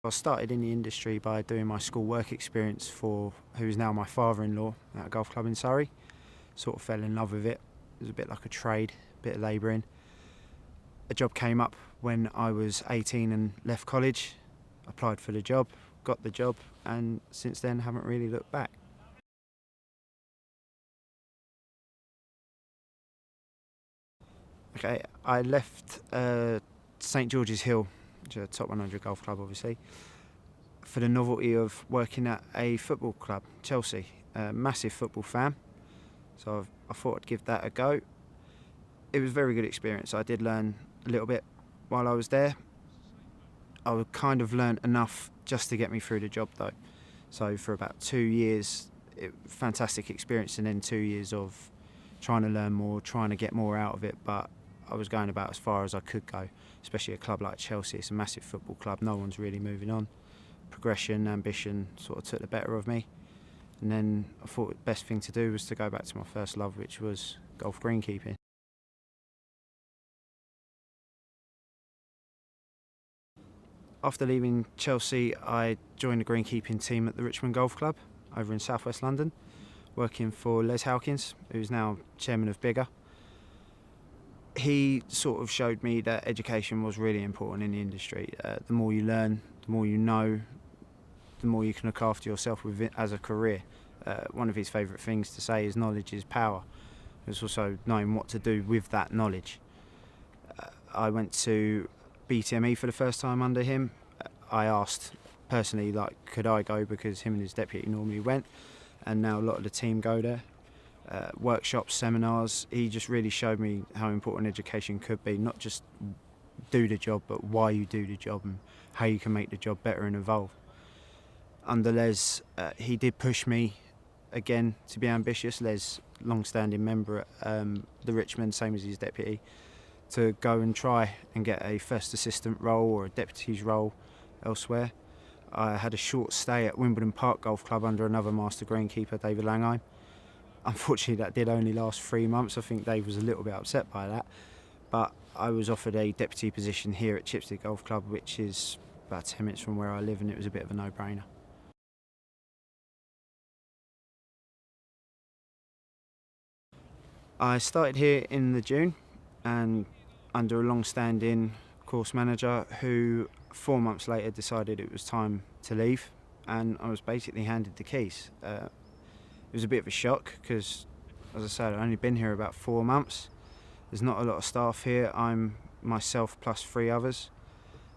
I started in the industry by doing my school work experience for who is now my father-in-law at a golf club in Surrey. Sort of fell in love with it. It was a bit like a trade, a bit of labouring. A job came up when I was 18 and left college. Applied for the job, got the job, and since then haven't really looked back. Okay, I left St George's Hill, which is a top 100 golf club obviously, for the novelty of working at a football club, Chelsea. A massive football fan, so I thought I'd give that a go. It was a very good experience. I did learn a little bit while I was there. I kind of learned enough just to get me through the job though. So for about 2 years, fantastic experience, and then 2 years of trying to learn more, trying to get more out of it, but I was going about as far as I could go, especially a club like Chelsea. It's a massive football club, no one's really moving on. Progression, ambition sort of took the better of me, and then I thought the best thing to do was to go back to my first love, which was golf greenkeeping. After leaving Chelsea, I joined the greenkeeping team at the Richmond Golf Club over in South West London, working for Les Howkins, who's now chairman of Bigger. He sort of showed me that education was really important in the industry. The more you learn, the more you know, the more you can look after yourself with it as a career. One of his favourite things to say is knowledge is power. It's also knowing what to do with that knowledge. I went to BTME for the first time under him. I asked personally, could I go, because him and his deputy normally went, and now a lot of the team go there. Workshops, seminars, he just really showed me how important education could be, not just do the job, but why you do the job and how you can make the job better and evolve. Under Les, he did push me again to be ambitious. Les, long-standing member at the Richmond, same as his deputy, to go and try and get a first assistant role or a deputy's role elsewhere. I had a short stay at Wimbledon Park Golf Club under another master greenkeeper, David Langheim. Unfortunately, that did only last 3 months. I think Dave was a little bit upset by that. But I was offered a deputy position here at Chipstead Golf Club, which is about 10 minutes from where I live, and it was a bit of a no-brainer. I started here in the June, and under a long-standing course manager who 4 months later decided it was time to leave, and I was basically handed the keys. It was a bit of a shock because, as I said, I've only been here about 4 months. There's not a lot of staff here. I'm myself plus 3 others,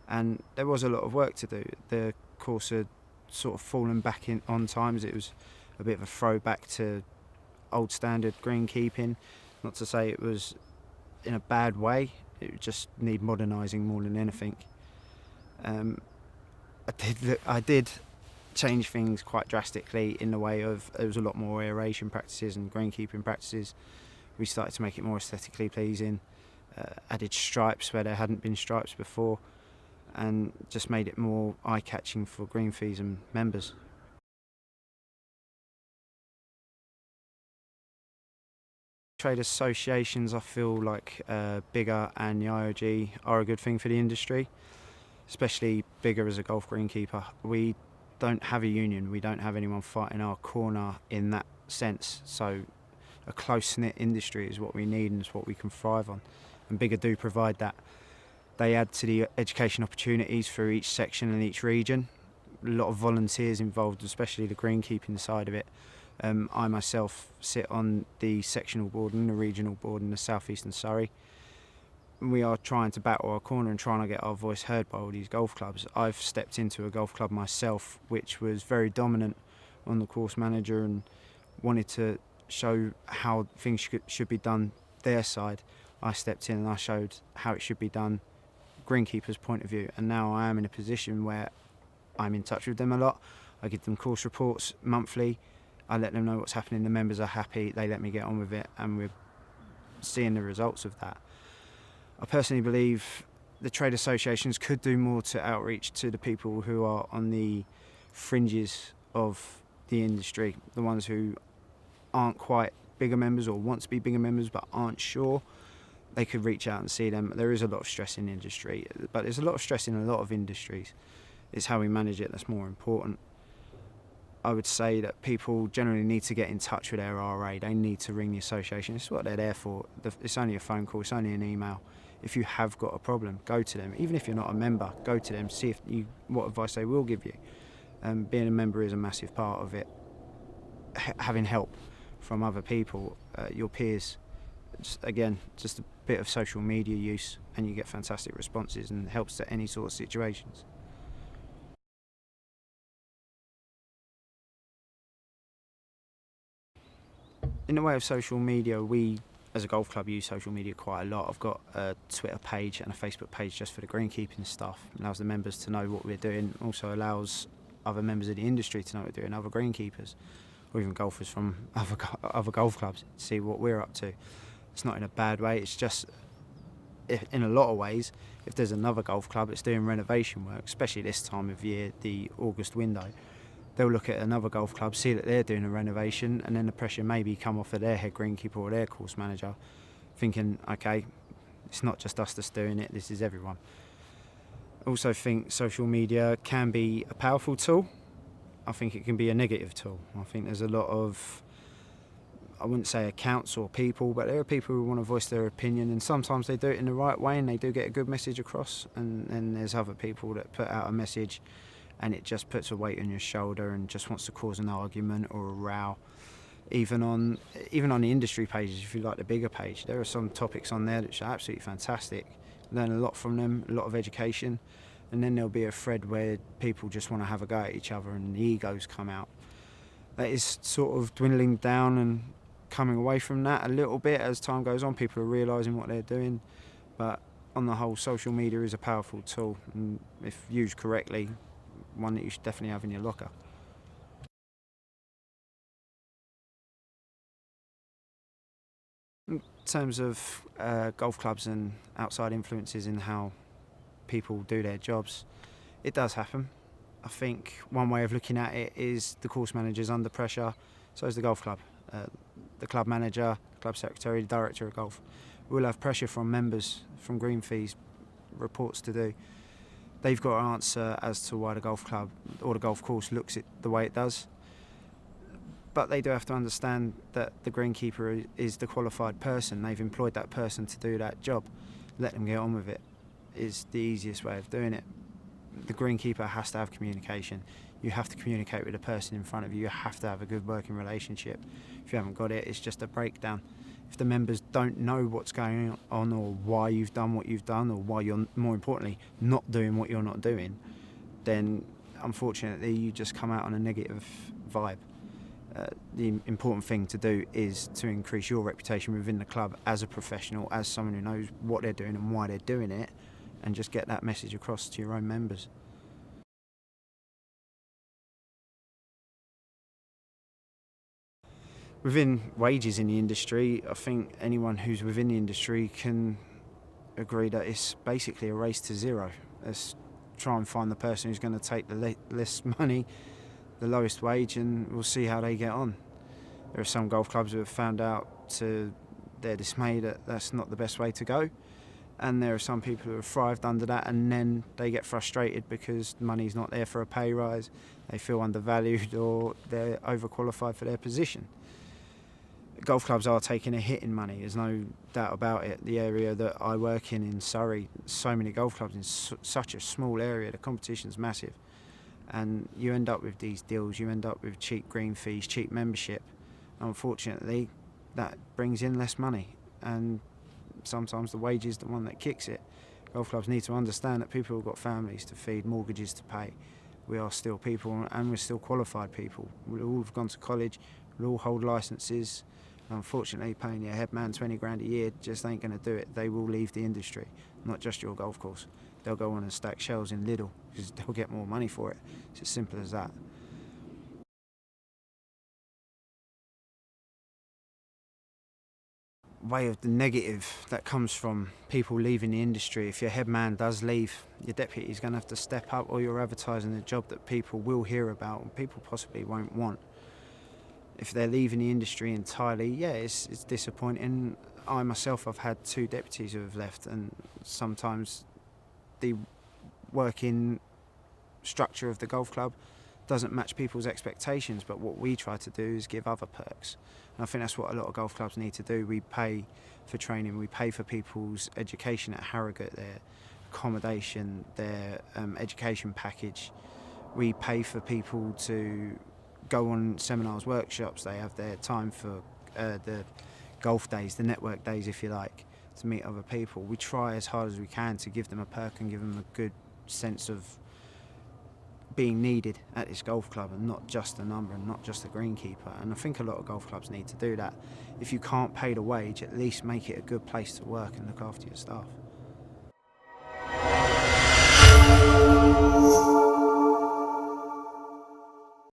and there was a lot of work to do. The course had sort of fallen back in on times. It was a bit of a throwback to old standard greenkeeping. Not to say it was in a bad way, it would just need modernising more than anything. I did change things quite drastically in the way of there was a lot more aeration practices and greenkeeping practices. We started to make it more aesthetically pleasing, added stripes where there hadn't been stripes before, and just made it more eye-catching for green fees and members. Trade associations, I feel like Bigger and the IOG are a good thing for the industry, especially Bigger as a golf greenkeeper. We don't have a union, we don't have anyone fighting our corner in that sense, so a close-knit industry is what we need and is what we can thrive on, and Bigger do provide that. They add to the education opportunities for each section and each region. A lot of volunteers involved, especially the greenkeeping side of it. I myself sit on the sectional board and the regional board in the South Eastern Surrey. We are trying to battle our corner and trying to get our voice heard by all these golf clubs. I've stepped into a golf club myself which was very dominant on the course manager and wanted to show how things should be done their side. I stepped in and I showed how it should be done greenkeeper's point of view, and now I am in a position where I'm in touch with them a lot. I give them course reports monthly. I let them know what's happening. The members are happy. They let me get on with it, and we're seeing the results of that. I personally believe the trade associations could do more to outreach to the people who are on the fringes of the industry, the ones who aren't quite bigger members or want to be bigger members but aren't sure. They could reach out and see them. There is a lot of stress in the industry, but there's a lot of stress in a lot of industries. It's how we manage it that's more important. I would say that people generally need to get in touch with their RA. They need to ring the association. It's what they're there for. It's only a phone call. It's only an email. If you have got a problem, go to them. Even if you're not a member, go to them. See what advice they will give you. Being a member is a massive part of it. Having help from other people, your peers. Just a bit of social media use, and you get fantastic responses, and helps to any sort of situations. In the way of social media, we as a golf club use social media quite a lot. I've got a Twitter page and a Facebook page just for the greenkeeping stuff. It allows the members to know what we're doing. Also allows other members of the industry to know what we're doing, other greenkeepers, or even golfers from other golf clubs, to see what we're up to. It's not in a bad way. It's just, in a lot of ways, if there's another golf club that's doing renovation work, especially this time of year, the August window, they'll look at another golf club, see that they're doing a renovation, and then the pressure maybe come off of their head greenkeeper or their course manager, thinking, okay, it's not just us that's doing it, this is everyone. I also think social media can be a powerful tool. I think it can be a negative tool. I think there's a lot of, I wouldn't say accounts or people, but there are people who want to voice their opinion, and sometimes they do it in the right way and they do get a good message across, and then there's other people that put out a message and it just puts a weight on your shoulder and just wants to cause an argument or a row. Even on the industry pages, if you like the bigger page, there are some topics on there that are absolutely fantastic. Learn a lot from them, a lot of education, and then there'll be a thread where people just want to have a go at each other and the egos come out. That is sort of dwindling down and coming away from that a little bit as time goes on. People are realising what they're doing, but on the whole, social media is a powerful tool, and if used correctly, one that you should definitely have in your locker. In terms of golf clubs and outside influences in how people do their jobs, it does happen. I think one way of looking at it is the course manager's under pressure, so is the golf club. The club manager, club secretary, the director of golf will have pressure from members, from green fees, reports to do. They've got to answer as to why the golf club or the golf course looks it the way it does. But they do have to understand that the greenkeeper is the qualified person. They've employed that person to do that job. Let them get on with it is the easiest way of doing it. The greenkeeper has to have communication. You have to communicate with the person in front of you. You have to have a good working relationship. If you haven't got it, it's just a breakdown. If the members don't know what's going on or why you've done what you've done or why you're, more importantly, not doing what you're not doing, then unfortunately you just come out on a negative vibe. The important thing to do is to increase your reputation within the club as a professional, as someone who knows what they're doing and why they're doing it, and just get that message across to your own members. Within wages in the industry, I think anyone who's within the industry can agree that it's basically a race to zero. Let's try and find the person who's going to take the less money, the lowest wage, and we'll see how they get on. There are some golf clubs who have found out to their dismay that that's not the best way to go, and there are some people who have thrived under that, and then they get frustrated because money's not there for a pay rise, they feel undervalued or they're overqualified for their position. Golf clubs are taking a hit in money, there's no doubt about it. The area that I work in Surrey, so many golf clubs in such a small area, the competition's massive, and you end up with these deals, you end up with cheap green fees, cheap membership. Unfortunately, that brings in less money, and sometimes the wage is the one that kicks it. Golf clubs need to understand that people have got families to feed, mortgages to pay. We are still people, and we're still qualified people. We all have gone to college, we all hold licences. Unfortunately, paying your head man 20 grand a year just ain't going to do it. They will leave the industry, not just your golf course. They'll go on and stack shelves in Lidl because they'll get more money for it. It's as simple as that. Way of the negative that comes from people leaving the industry. If your head man does leave, your deputy is going to have to step up, or you're advertising a job that people will hear about and people possibly won't want. If they're leaving the industry entirely, yeah, it's disappointing. I myself, I've had 2 deputies who have left, and sometimes the working structure of the golf club doesn't match people's expectations, but what we try to do is give other perks. And I think that's what a lot of golf clubs need to do. We pay for training, we pay for people's education at Harrogate, their accommodation, their education package. We pay for people to go on seminars, workshops. They have their time for the golf days, the network days, if you like, to meet other people. We try as hard as we can to give them a perk and give them a good sense of being needed at this golf club, and not just a number and not just a greenkeeper. And I think a lot of golf clubs need to do that. If you can't pay the wage, at least make it a good place to work and look after your staff.